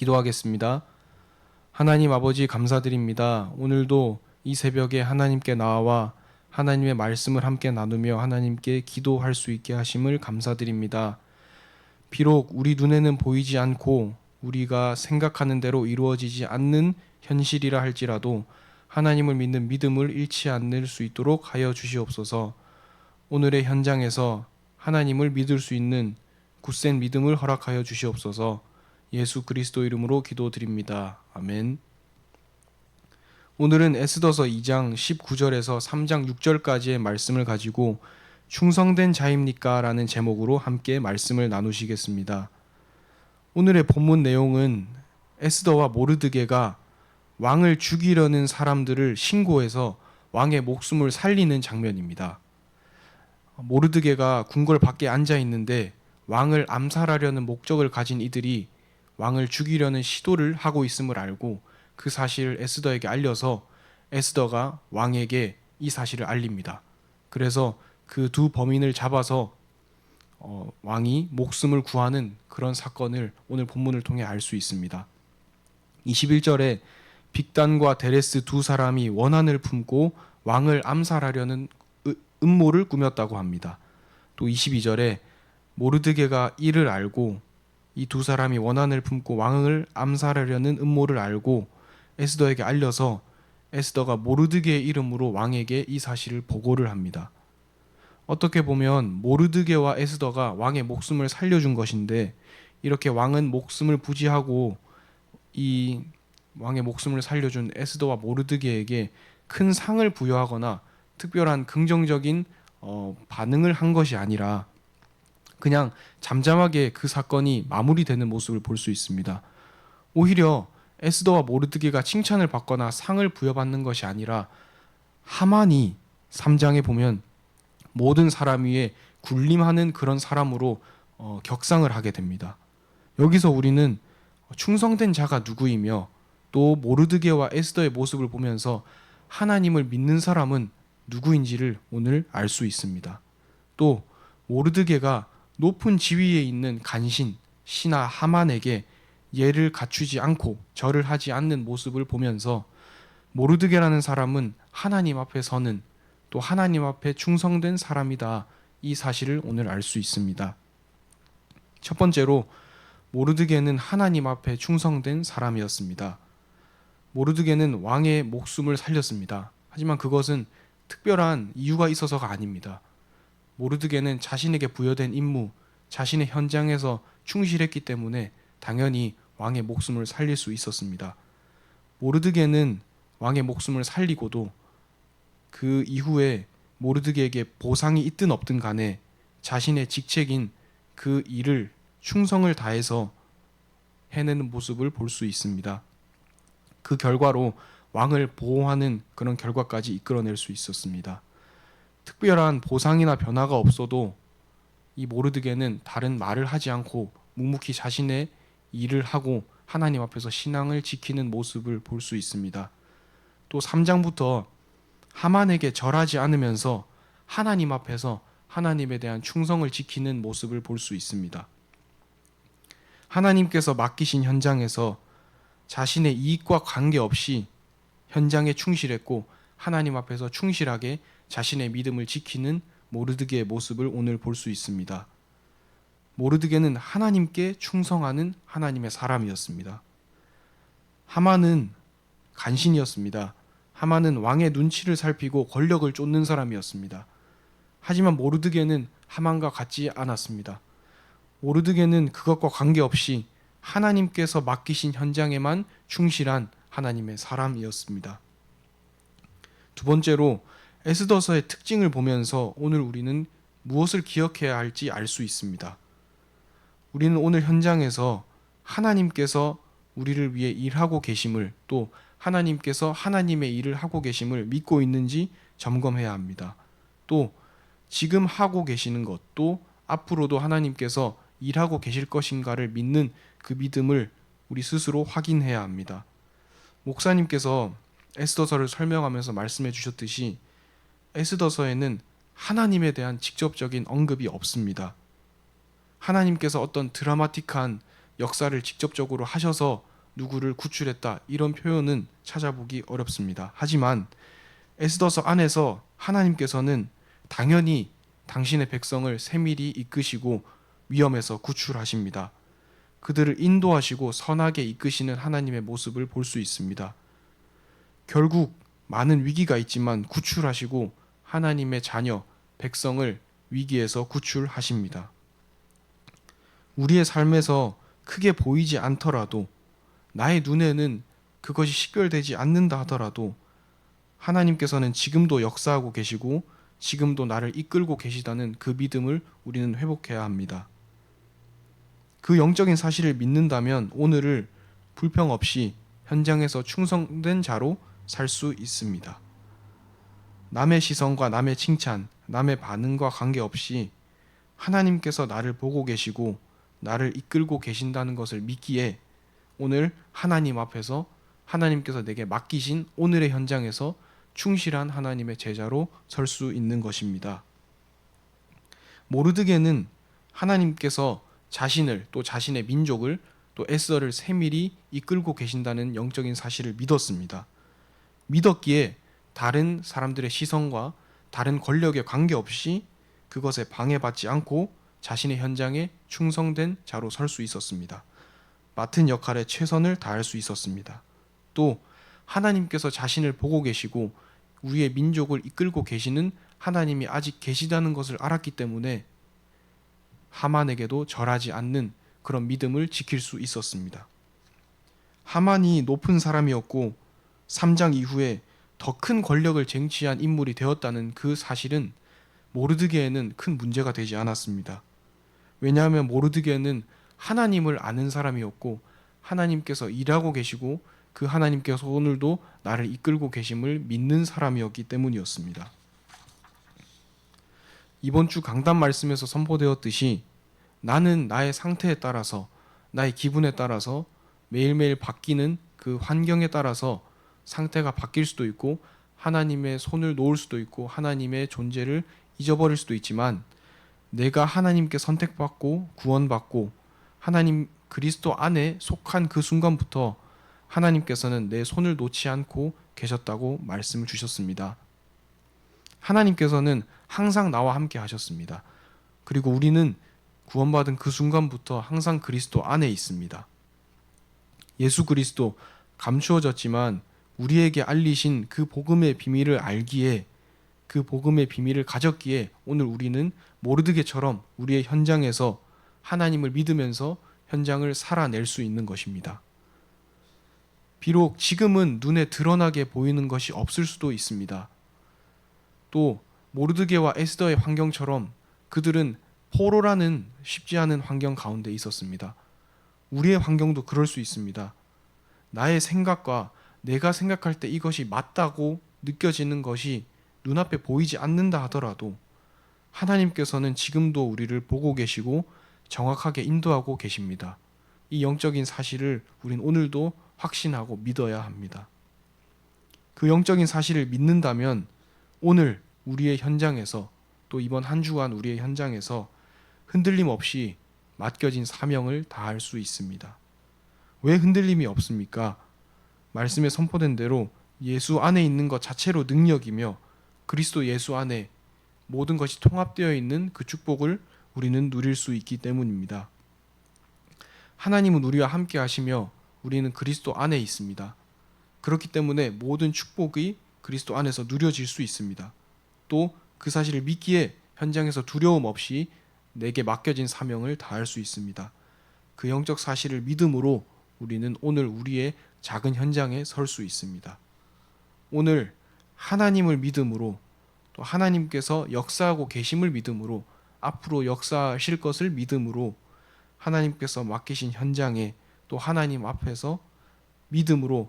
기도하겠습니다. 하나님 아버지 감사드립니다. 오늘도 이 새벽에 하나님께 나와 하나님의 말씀을 함께 나누며 하나님께 기도할 수 있게 하심을 감사드립니다. 비록 우리 눈에는 보이지 않고 우리가 생각하는 대로 이루어지지 않는 현실이라 할지라도 하나님을 믿는 믿음을 잃지 않을 수 있도록 하여 주시옵소서. 오늘의 현장에서 하나님을 믿을 수 있는 굳센 믿음을 허락하여 주시옵소서. 예수 그리스도 이름으로 기도드립니다. 아멘. 오늘은 에스더서 2장 19절에서 3장 6절까지의 말씀을 가지고 충성된 자입니까? 라는 제목으로 함께 말씀을 나누시겠습니다. 오늘의 본문 내용은 에스더와 모르드게가 왕을 죽이려는 사람들을 신고해서 왕의 목숨을 살리는 장면입니다. 모르드게가 궁궐 밖에 앉아 있는데 왕을 암살하려는 목적을 가진 이들이 왕을 죽이려는 시도를 하고 있음을 알고 그 사실을 에스더에게 알려서 에스더가 왕에게 이 사실을 알립니다. 그래서 그 두 범인을 잡아서 왕이 목숨을 구하는 그런 사건을 오늘 본문을 통해 알 수 있습니다. 21절에 빅단과 데레스 두 사람이 원한을 품고 왕을 암살하려는 음모를 꾸몄다고 합니다. 또 22절에 모르드게가 이를 알고 이 두 사람이 원한을 품고 왕을 암살하려는 음모를 알고 에스더에게 알려서 에스더가 모르드게의 이름으로 왕에게 이 사실을 보고를 합니다. 어떻게 보면 모르드게와 에스더가 왕의 목숨을 살려준 것인데 이렇게 왕은 목숨을 부지하고 이 왕의 목숨을 살려준 에스더와 모르드게에게 큰 상을 부여하거나 특별한 긍정적인 반응을 한 것이 아니라 그냥 잠잠하게 그 사건이 마무리되는 모습을 볼 수 있습니다. 오히려 에스더와 모르드게가 칭찬을 받거나 상을 부여받는 것이 아니라 하만이 3장에 보면 모든 사람 위에 군림하는 그런 사람으로 격상을 하게 됩니다. 여기서 우리는 충성된 자가 누구이며 또 모르드게와 에스더의 모습을 보면서 하나님을 믿는 사람은 누구인지를 오늘 알 수 있습니다. 또 모르드게가 높은 지위에 있는 간신 신하 하만에게 예를 갖추지 않고 절을 하지 않는 모습을 보면서 모르드게라는 사람은 하나님 앞에 서는 또 하나님 앞에 충성된 사람이다. 이 사실을 오늘 알 수 있습니다. 첫 번째로 모르드게는 하나님 앞에 충성된 사람이었습니다. 모르드게는 왕의 목숨을 살렸습니다. 하지만 그것은 특별한 이유가 있어서가 아닙니다. 모르드게는 자신에게 부여된 임무, 자신의 현장에서 충실했기 때문에 당연히 왕의 목숨을 살릴 수 있었습니다. 모르드게는 왕의 목숨을 살리고도 그 이후에 모르드게에게 보상이 있든 없든 간에 자신의 직책인 그 일을 충성을 다해서 해내는 모습을 볼 수 있습니다. 그 결과로 왕을 보호하는 그런 결과까지 이끌어낼 수 있었습니다. 특별한 보상이나 변화가 없어도 이 모르드게는 다른 말을 하지 않고 묵묵히 자신의 일을 하고 하나님 앞에서 신앙을 지키는 모습을 볼 수 있습니다. 또 3장부터 하만에게 절하지 않으면서 하나님 앞에서 하나님에 대한 충성을 지키는 모습을 볼 수 있습니다. 하나님께서 맡기신 현장에서 자신의 이익과 관계없이 현장에 충실했고 하나님 앞에서 충실하게 자신의 믿음을 지키는 모르드게의 모습을 오늘 볼 수 있습니다. 모르드게는 하나님께 충성하는 하나님의 사람이었습니다. 하만은 간신이었습니다. 하만은 왕의 눈치를 살피고 권력을 쫓는 사람이었습니다. 하지만 모르드게는 하만과 같지 않았습니다. 모르드게는 그것과 관계없이 하나님께서 맡기신 현장에만 충실한 하나님의 사람이었습니다. 두 번째로 에스더서의 특징을 보면서 오늘 우리는 무엇을 기억해야 할지 알 수 있습니다. 우리는 오늘 현장에서 하나님께서 우리를 위해 일하고 계심을 또 하나님께서 하나님의 일을 하고 계심을 믿고 있는지 점검해야 합니다. 또 지금 하고 계시는 것, 또 앞으로도 하나님께서 일하고 계실 것인가를 믿는 그 믿음을 우리 스스로 확인해야 합니다. 목사님께서 에스더서를 설명하면서 말씀해 주셨듯이 에스더서에는 하나님에 대한 직접적인 언급이 없습니다. 하나님께서 어떤 드라마틱한 역사를 직접적으로 하셔서 누구를 구출했다 이런 표현은 찾아보기 어렵습니다. 하지만 에스더서 안에서 하나님께서는 당연히 당신의 백성을 세밀히 이끄시고 위험에서 구출하십니다. 그들을 인도하시고 선하게 이끄시는 하나님의 모습을 볼 수 있습니다. 결국 많은 위기가 있지만 구출하시고 하나님의 자녀, 백성을 위기에서 구출하십니다. 우리의 삶에서 크게 보이지 않더라도 나의 눈에는 그것이 식별되지 않는다 하더라도 하나님께서는 지금도 역사하고 계시고 지금도 나를 이끌고 계시다는 그 믿음을 우리는 회복해야 합니다. 그 영적인 사실을 믿는다면 오늘을 불평 없이 현장에서 충성된 자로 살 수 있습니다. 남의 시선과 남의 칭찬, 남의 반응과 관계없이 하나님께서 나를 보고 계시고 나를 이끌고 계신다는 것을 믿기에 오늘 하나님 앞에서 하나님께서 내게 맡기신 오늘의 현장에서 충실한 하나님의 제자로 설 수 있는 것입니다. 모르드게는 하나님께서 자신을 또 자신의 민족을 또 에스더를 세밀히 이끌고 계신다는 영적인 사실을 믿었습니다. 믿었기에 다른 사람들의 시선과 다른 권력에 관계없이 그것에 방해받지 않고 자신의 현장에 충성된 자로 설 수 있었습니다. 맡은 역할에 최선을 다할 수 있었습니다. 또 하나님께서 자신을 보고 계시고 우리의 민족을 이끌고 계시는 하나님이 아직 계시다는 것을 알았기 때문에 하만에게도 절하지 않는 그런 믿음을 지킬 수 있었습니다. 하만이 높은 사람이었고 3장 이후에 더 큰 권력을 쟁취한 인물이 되었다는 그 사실은 모르드게에는 큰 문제가 되지 않았습니다. 왜냐하면 모르드게는 하나님을 아는 사람이었고 하나님께서 일하고 계시고 그 하나님께서 오늘도 나를 이끌고 계심을 믿는 사람이었기 때문이었습니다. 이번 주 강단 말씀에서 선포되었듯이 나는 나의 상태에 따라서 나의 기분에 따라서 매일매일 바뀌는 그 환경에 따라서 상태가 바뀔 수도 있고 하나님의 손을 놓을 수도 있고 하나님의 존재를 잊어버릴 수도 있지만 내가 하나님께 선택받고 구원받고 하나님 그리스도 안에 속한 그 순간부터 하나님께서는 내 손을 놓지 않고 계셨다고 말씀을 주셨습니다. 하나님께서는 항상 나와 함께 하셨습니다. 그리고 우리는 구원받은 그 순간부터 항상 그리스도 안에 있습니다. 예수 그리스도 감추어졌지만 우리에게 알리신 그 복음의 비밀을 알기에 그 복음의 비밀을 가졌기에 오늘 우리는 모르드게처럼 우리의 현장에서 하나님을 믿으면서 현장을 살아낼 수 있는 것입니다. 비록 지금은 눈에 드러나게 보이는 것이 없을 수도 있습니다. 또 모르드게와 에스더의 환경처럼 그들은 포로라는 쉽지 않은 환경 가운데 있었습니다. 우리의 환경도 그럴 수 있습니다. 나의 생각과 내가 생각할 때 이것이 맞다고 느껴지는 것이 눈앞에 보이지 않는다 하더라도 하나님께서는 지금도 우리를 보고 계시고 정확하게 인도하고 계십니다. 이 영적인 사실을 우린 오늘도 확신하고 믿어야 합니다. 그 영적인 사실을 믿는다면 오늘 우리의 현장에서 또 이번 한 주간 우리의 현장에서 흔들림 없이 맡겨진 사명을 다할 수 있습니다. 왜 흔들림이 없습니까? 말씀에 선포된 대로 예수 안에 있는 것 자체로 능력이며 그리스도 예수 안에 모든 것이 통합되어 있는 그 축복을 우리는 누릴 수 있기 때문입니다. 하나님은 우리와 함께 하시며 우리는 그리스도 안에 있습니다. 그렇기 때문에 모든 축복이 그리스도 안에서 누려질 수 있습니다. 또 그 사실을 믿기에 현장에서 두려움 없이 내게 맡겨진 사명을 다할 수 있습니다. 그 영적 사실을 믿음으로 우리는 오늘 우리의 작은 현장에 설 수 있습니다. 오늘 하나님을 믿음으로 또 하나님께서 역사하고 계심을 믿음으로 앞으로 역사하실 것을 믿음으로 하나님께서 맡기신 현장에 또 하나님 앞에서 믿음으로